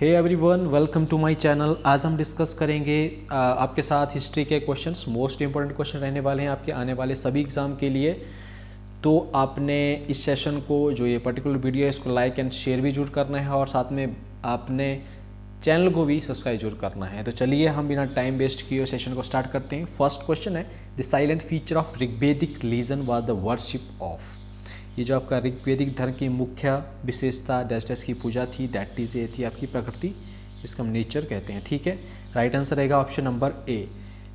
Hey everyone, welcome to my channel. आज हम discuss करेंगे आपके साथ हिस्ट्री के क्वेश्चंस। मोस्ट इंपॉर्टेंट क्वेश्चन रहने वाले हैं आपके आने वाले सभी एग्ज़ाम के लिए। तो आपने इस सेशन को, जो ये पर्टिकुलर वीडियो है, इसको लाइक एंड शेयर भी जरूर करना है और साथ में आपने चैनल को भी सब्सक्राइब जरूर करना है। तो चलिए हम बिना टाइम वेस्ट किए सेशन को स्टार्ट करते हैं। फर्स्ट क्वेश्चन है, the silent feature of Rigvedic religion was the worship of. ये जो आपका ऋग्वेदिक धर्म की मुख्य विशेषता डैश डैश की पूजा थी, दैट इज ये थी आपकी प्रकृति, इसका हम नेचर कहते हैं। ठीक है, राइट आंसर रहेगा option number A.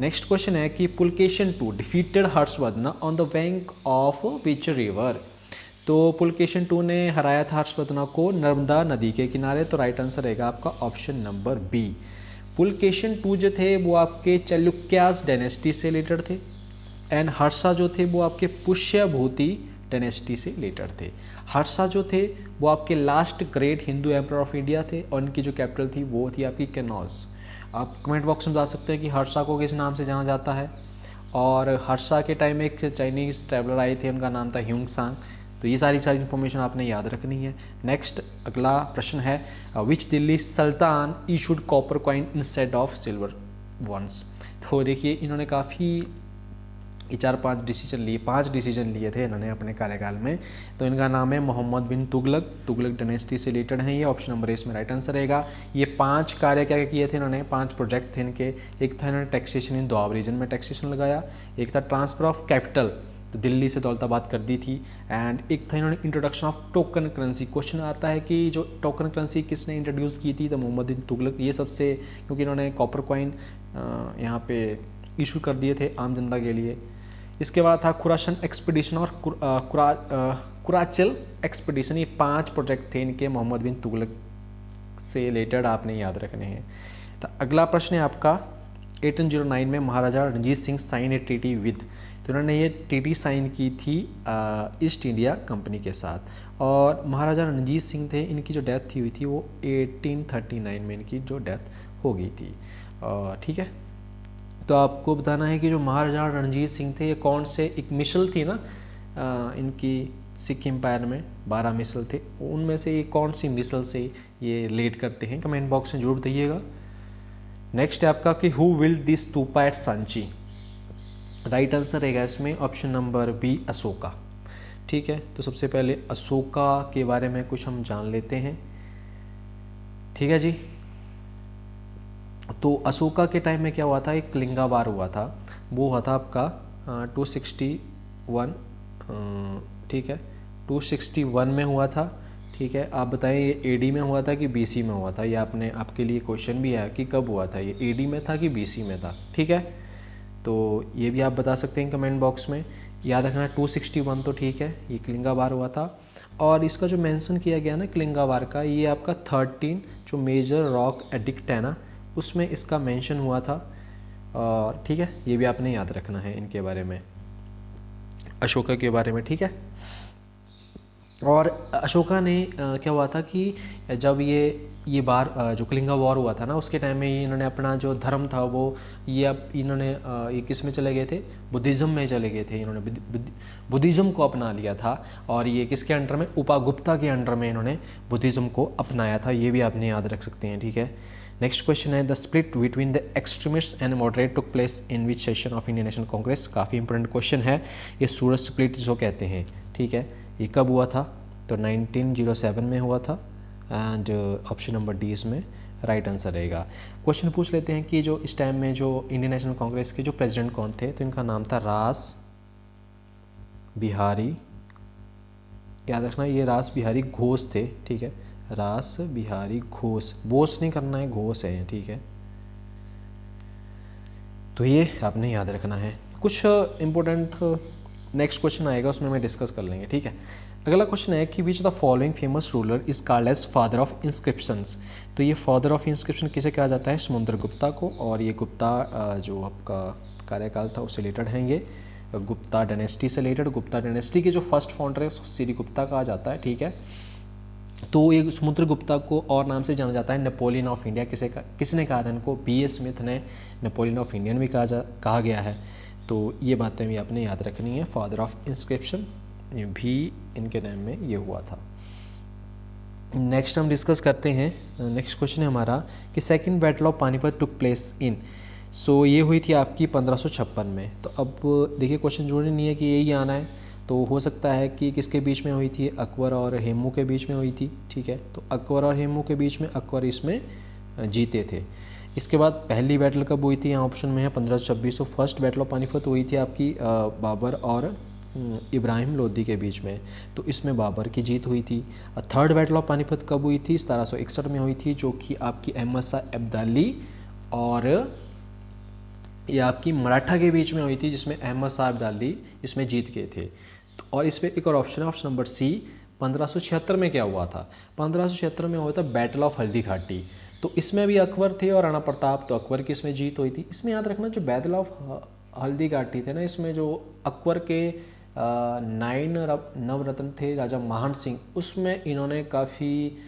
Next question है कि Pulakeshin two defeated Harshavardhana on the bank of which river. तो पुलकेशन टू ने हराया था हर्षवर्धन को नर्मदा नदी के किनारे। तो राइट आंसर रहेगा आपका option number B. Pulakeshin two जो थे वो आपके चालुक्यास डायनेस्टी से रिलेटेड थे एंड हर्षा जो थे वो आपके पुष्यभूति डायनेस्टी से रिलेटेड थे। हर्षा जो थे वो आपके last great Hindu emperor of India थे और उनकी जो कैपिटल थी वो थी आपकी कैनौज। आप कमेंट बॉक्स में बता सकते हैं कि हर्षा को किस नाम से जाना जाता है। और हर्षा के टाइम में एक चाइनीज़ ट्रैवलर आए थे, उनका नाम था ह्यूंगसांग। तो ये सारी इन्फॉर्मेशन आपने याद रखनी है। नेक्स्ट अगला प्रश्न है, which Delhi sultan issued copper coin instead of silver ones. तो देखिए इन्होंने काफ़ी ये 4-5 डिसीजन लिए थे इन्होंने अपने कार्यकाल में। तो इनका नाम है मोहम्मद बिन तुगलक डायनेस्टी से रिलेटेड हैं ये। ऑप्शन नंबर ए इसमें राइट आंसर रहेगा। ये 5 कार्य क्या किए थे इन्होंने, 5 प्रोजेक्ट थे इनके। एक था इन्होंने टैक्सेशन इन दोआब रीजन में टैक्सेशन लगाया, एक था ट्रांसफर ऑफ कैपिटल, तो दिल्ली से दौलताबाद कर दी थी, एंड एक था इन्होंने introduction of token currency. Question आता है कि जो टोकन करेंसी किसने इंट्रोड्यूस की थी, तो मोहम्मद बिन तुगलक। ये सबसे, क्योंकि इन्होंने कॉपर कॉइन यहाँ पे इशू कर दिए थे आम जनता के लिए। इसके बाद था खुरासन एक्सपीडिशन और कुराचल एक्सपीडिशन। ये 5 प्रोजेक्ट थे इनके मोहम्मद बिन तुगलक से रिलेटेड, आपने याद रखने हैं। तो अगला प्रश्न है आपका, 1809 में Maharaja Ranjit Singh sign a treaty with. तो उन्होंने ये ट्रीटी साइन की थी ईस्ट इंडिया कंपनी के साथ। और महाराजा रणजीत सिंह थे, इनकी जो डेथ हुई थी वो 1839 में इनकी जो डेथ हो गई थी। ठीक है, तो आपको बताना है कि जो महाराजा रणजीत सिंह थे ये कौन से, एक मिसल थी ना इनकी सिख एम्पायर में 12 मिसल थे, उनमें से ये कौन सी मिसल से ये लीड करते हैं, कमेंट बॉक्स में जरूर बताइएगा। नेक्स्ट है आपका कि who built this stupa at Sanchi. Right answer रहेगा इसमें ऑप्शन नंबर बी, अशोका। ठीक है, तो सबसे पहले अशोका के बारे में कुछ हम जान लेते हैं। ठीक है जी, तो अशोका के टाइम में क्या हुआ था, एक कलिंगा वार हुआ था। वो हुआ था आपका 261, ठीक है 261 में हुआ था। ठीक है, आप बताएं ये एडी में हुआ था कि बीसी में हुआ था। ये आपके लिए क्वेश्चन भी है कि कब हुआ था, ये एडी में था कि बीसी में था। ठीक है, तो ये भी आप बता सकते हैं कमेंट बॉक्स में। याद रखना 261 तो ठीक है, ये कलिंगा वार हुआ था। और इसका जो मेंशन किया गया ना कलिंगा वार का, ये आपका 13 जो मेजर रॉक एडिक्ट है ना, उसमें इसका मेंशन हुआ था। और ठीक है, ये भी आपने याद रखना है इनके बारे में, अशोका के बारे में। ठीक है, और अशोका ने क्या हुआ था कि जब ये बार जो कलिंगा वॉर हुआ था ना, उसके टाइम में इन्होंने अपना जो धर्म था वो ये अब इन्होंने ये किस में चले गए थे, बुद्धिज़्म में चले गए थे। इन्होंने बुद्धिज़्म को अपना लिया था। और ये किसके अंडर में, उपागुप्ता के अंडर में इन्होंने बुद्धिज़्म को अपनाया था। ये भी आपने याद रख सकते हैं। ठीक है, नेक्स्ट क्वेश्चन है, the split between the extremist and moderate took place in which session of Indian National Congress. काफ़ी इंपॉर्टेंट क्वेश्चन है ये, सूरज स्प्लिट जो कहते हैं। ठीक है, ये कब हुआ था, तो 1907 में हुआ था, एंड ऑप्शन नंबर डी इसमें राइट आंसर रहेगा। क्वेश्चन पूछ लेते हैं कि जो इस टाइम में जो इंडियन नेशनल कांग्रेस के जो प्रेसिडेंट कौन थे, तो इनका नाम था रास बिहारी, याद रखना ये रास बिहारी घोष थे। ठीक है, रास बिहारी घोष, बोस नहीं करना है, घोष है। ठीक है, तो ये आपने याद रखना है। कुछ इम्पोर्टेंट नेक्स्ट क्वेश्चन आएगा, उसमें मैं डिस्कस कर लेंगे। ठीक है, अगला क्वेश्चन है कि which the following famous ruler is called as father of inscriptions. तो ये फादर ऑफ इंस्क्रिप्शन किसे कहा जाता है, समुद्रगुप्ता को। और ये गुप्ता जो आपका कार्यकाल था उससे रिलेटेड हैं, ये गुप्ता डायनेस्टी से रिलेटेड। गुप्ता डायनेस्टी के जो फर्स्ट फाउंडर है उसको श्रीगुप्ता कहा जाता है। ठीक है, तो ये समुद्रगुप्ता को और नाम से जाना जाता है नेपोलियन ऑफ इंडिया। किसने कहा था इनको, बी ए स्मिथ ने नेपोलियन ऑफ इंडियन भी कहा गया है। तो ये बातें भी आपने याद रखनी है। फादर ऑफ इंस्क्रिप्शन भी इनके नाम में ये हुआ था। नेक्स्ट हम डिस्कस करते हैं, नेक्स्ट क्वेश्चन है हमारा कि second battle of Panipat took place in. So ये हुई थी आपकी 1556 में। तो अब देखिए क्वेश्चन जरूरी नहीं है कि यही आना है, तो हो सकता है कि किसके बीच में हुई थी, अकबर और हेमू के बीच में हुई थी। ठीक है, तो अकबर और हेमू के बीच में अकबर इसमें जीते थे। इसके बाद पहली बैटल कब हुई थी, यहाँ ऑप्शन में है 1526। तो फर्स्ट बैटल ऑफ पानीपत हुई थी आपकी बाबर और इब्राहिम लोदी के बीच में, तो इसमें बाबर की जीत हुई थी। थर्ड बैटल ऑफ पानीपत कब हुई थी, 1761 में हुई थी, जो कि आपकी अहमद शाह अब्दाली और ये आपकी मराठा के बीच में हुई थी, जिसमें अहमद शाह अब्दाली इसमें जीत गए थे। तो और इसमें एक और ऑप्शन है, ऑप्शन नंबर सी। 1576 में क्या हुआ था, 1576 में हुआ था बैटल ऑफ हल्दी घाटी। तो इसमें भी अकबर थे और राणा प्रताप, तो अकबर की इसमें जीत हुई थी। इसमें याद रखना जो बैटल ऑफ हल्दी घाटी थे ना, इसमें जो अकबर के 9 नवरत्न थे राजा महान सिंह, उसमें इन्होंने काफ़ी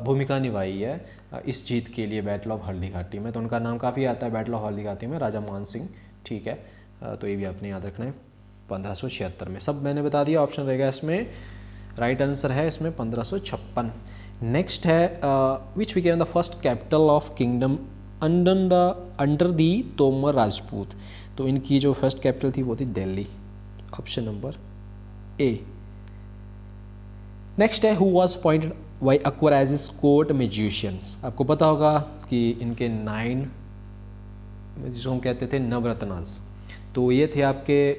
भूमिका निभाई है इस जीत के लिए बैटल ऑफ हल्दी घाटी में। तो उनका नाम काफ़ी आता है बैटल ऑफ हल्दी घाटी में, राजा मान सिंह। ठीक है, तो ये भी आपने याद रखना है 1576 में। सब मैंने बता दिया, ऑप्शन रहेगा इसमें राइट आंसर है इसमें 1556। नेक्स्ट है which became the first capital of kingdom under the Tomar Rajput. तो इनकी जो फर्स्ट कैपिटल थी वो थी Delhi, option number A. Next है who was appointed by Akbar as his court magician. आपको पता होगा कि इनके 9 जिसको हम कहते थे नवरत्नास, तो ये थे आपके।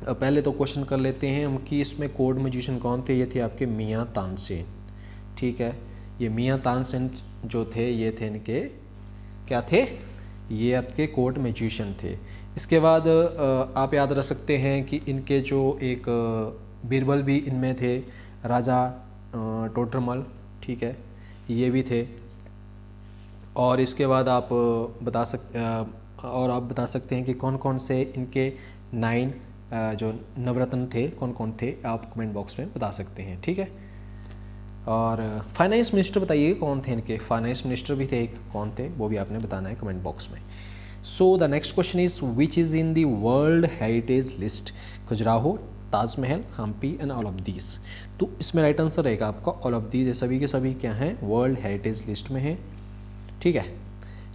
पहले तो क्वेश्चन कर लेते हैं हम कि इसमें कोर्ट मैजिशियन कौन थे। ये थे आपके मियाँ तानसेन। ठीक है, ये मियाँ तानसेन जो थे ये थे इनके क्या थे, ये आपके कोर्ट मैजिशियन थे। इसके बाद आप याद रख सकते हैं कि इनके जो एक बीरबल भी इनमें थे, राजा टोडरमल। ठीक है, ये भी थे। और इसके बाद आप बता सकते हैं कि कौन कौन से इनके 9 जो नवरत्न थे कौन कौन थे, आप कमेंट बॉक्स में बता सकते हैं। ठीक है, और फाइनेंस मिनिस्टर बताइए कौन थे इनके, फाइनेंस मिनिस्टर भी थे एक, कौन थे वो भी आपने बताना है कमेंट बॉक्स में। So the next question is which is in the world heritage list, Khajuraho, Taj Mahal, Hampi and all of these. तो इसमें राइट आंसर रहेगा आपका ऑल ऑफ दीज, सभी के सभी क्या हैं, वर्ल्ड हेरिटेज लिस्ट में हैं। ठीक है,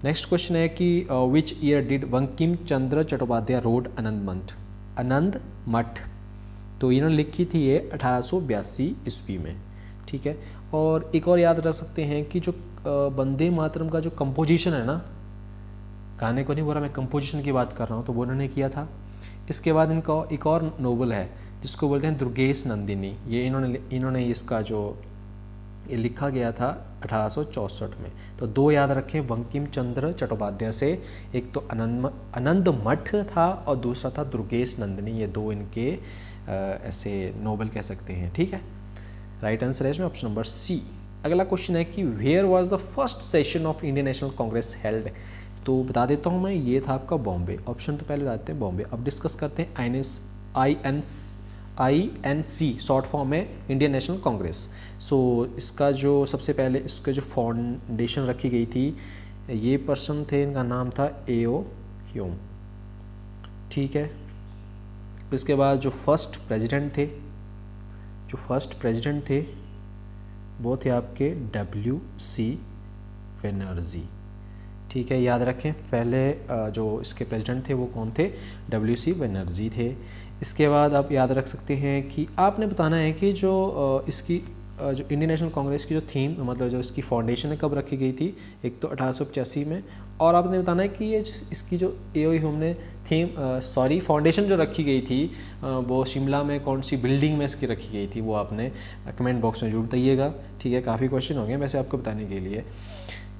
नेक्स्ट क्वेश्चन है कि which year did Bankim Chandra Chattopadhyay wrote Anand Math. तो इन्होंने लिखी थी ये 1882 ईस्वी में। ठीक है, और एक और याद रख सकते हैं कि जो वंदे मातरम का जो कंपोजिशन है ना, गाने को नहीं बोल रहा मैं, कंपोजिशन की बात कर रहा हूँ, तो वो उन्होंने किया था। इसके बाद इनका एक और नोवेल है जिसको बोलते हैं दुर्गेश नंदिनी, ये इन्होंने इसका जो ये लिखा गया था 1864 में। तो 2 याद रखें बंकिम चंद्र चट्टोपाध्याय से, एक तो आनंद मठ था और दूसरा था दुर्गेश नंदिनी। ये 2 इनके ऐसे नोवेल कह सकते हैं। ठीक है, राइट आंसर है इसमें ऑप्शन नंबर सी। अगला क्वेश्चन है कि where was the first session of Indian National Congress held. तो बता देता हूँ मैं, ये था आपका बॉम्बे। ऑप्शन तो पहले बताते हैं बॉम्बे। अब डिस्कस करते हैं INC शॉर्ट फॉर्म है इंडियन नेशनल कांग्रेस। सो इसका जो सबसे पहले इसके जो फाउंडेशन रखी गई थी, ये पर्सन थे, इनका नाम था A.O. ह्यूम। ठीक है, इसके बाद जो फर्स्ट प्रेसिडेंट थे वो थे आपके W.C. बनर्जी। ठीक है, याद रखें पहले जो इसके प्रेसिडेंट थे वो कौन थे, W.C. बनर्जी थे। इसके बाद आप याद रख सकते हैं कि आपने बताना है कि जो इसकी जो इंडियन नेशनल कांग्रेस की जो थीम, मतलब जो इसकी फाउंडेशन है, कब रखी गई थी। एक तो 1885 में, और आपने बताना है कि ये इसकी जो A.O. ह्यूम ने थीम फाउंडेशन जो रखी गई थी वो शिमला में कौन सी बिल्डिंग में इसकी रखी गई थी, वो आपने कमेंट बॉक्स में जरूर बताइएगा। ठीक है, काफ़ी क्वेश्चन हो गए वैसे आपको बताने के लिए।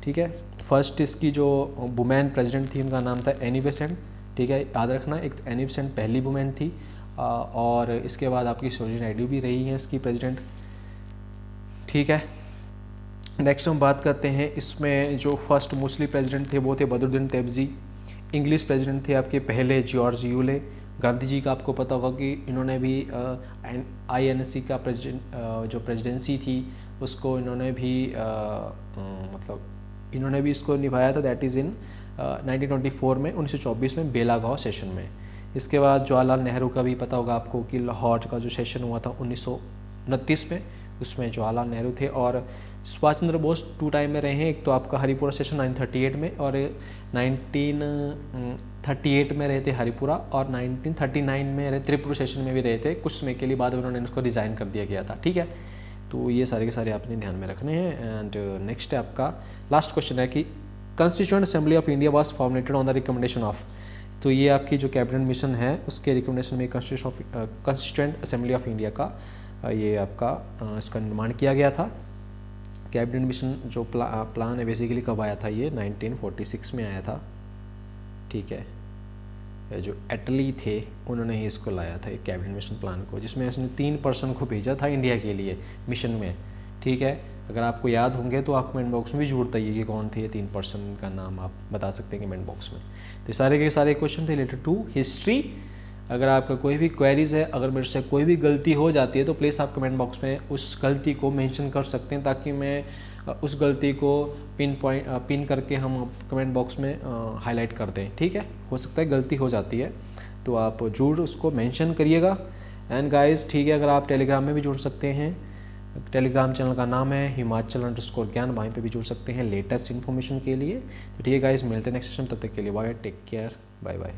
ठीक है, फर्स्ट इसकी जो वुमेन प्रेसिडेंट थी उनका नाम था एनी बेसेंट। ठीक है, याद रखना, एक तो एनी बेसेंट पहली वुमेन थी, और इसके बाद आपकी सरोजिनी नायडू भी रही हैं इसकी प्रेसिडेंट। ठीक है, नेक्स्ट हम बात करते हैं, इसमें जो फर्स्ट मुस्लिम प्रेसिडेंट थे वो थे बदरुद्दीन तैयबजी। इंग्लिश प्रेसिडेंट थे आपके पहले जॉर्ज यूले। गांधी जी का आपको पता होगा कि इन्होंने भी INC का जो प्रेसिडेंसी थी उसको इन्होंने भी इन्होंने भी इसको निभाया था, दैट इज़ इन 1924 में, 1924 में बेलागांव सेशन में। इसके बाद जवाहरलाल नेहरू का भी पता होगा आपको कि लाहौर का जो सेशन हुआ था 1929 में, उसमें जवाहरलाल नेहरू थे, और सुभाष चंद्र बोस 2 टाइम में रहे हैं। एक तो आपका हरिपुरा स्टेशन 1938 में, और 1938 में रहे थे हरिपुरा, और 1939 में रहे त्रिपुरा स्टेशन में भी रहे थे कुछ समय के लिए, बाद में उन्होंने उसको रिज़ाइन कर दिया गया था। ठीक है, तो ये सारे के सारे आपने ध्यान में रखने हैं। एंड नेक्स्ट है आपका लास्ट क्वेश्चन है कि constituent assembly of India was formatted on the recommendation of. तो ये आपकी जो कैबिनेट मिशन है उसके रिकमेंडेशन में कॉन्स्टिट्यूएंट असेंबली ऑफ इंडिया का ये आपका इसका निर्माण किया गया था। कैबिनेट मिशन जो प्लान है बेसिकली कब आया था, ये 1946 में आया था। ठीक है, जो एटली थे उन्होंने ही इसको लाया था, एक कैबिनेट मिशन प्लान को, जिसमें उसने 3 पर्सन को भेजा था इंडिया के लिए मिशन में। ठीक है, अगर आपको याद होंगे तो आप कमेंट बॉक्स में भी जरूर बताइए कि कौन थे ये 3 पर्सन, का नाम आप बता सकते हैं कमेंट बॉक्स में। तो सारे के सारे क्वेश्चन थे रिलेटेड टू हिस्ट्री। अगर आपका कोई भी क्वेरीज है, अगर मेरे से कोई भी गलती हो जाती है तो प्लीज़ आप कमेंट बॉक्स में उस गलती को मेंशन कर सकते हैं, ताकि मैं उस गलती को पिन करके हम कमेंट बॉक्स में हाईलाइट कर दें। ठीक है, हो सकता है गलती हो जाती है तो आप जरूर उसको मेंशन करिएगा। एंड गाइस ठीक है, अगर आप टेलीग्राम में भी जुड़ सकते हैं, टेलीग्राम चैनल का नाम है हिमाचल_ज्ञान, वहीं पे भी जुड़ सकते हैं लेटेस्ट इन्फॉर्मेशन के लिए। तो ठीक है गाइस, मिलते हैं नेक्स्ट सेशन, तब तक के लिए bye, take care, bye bye.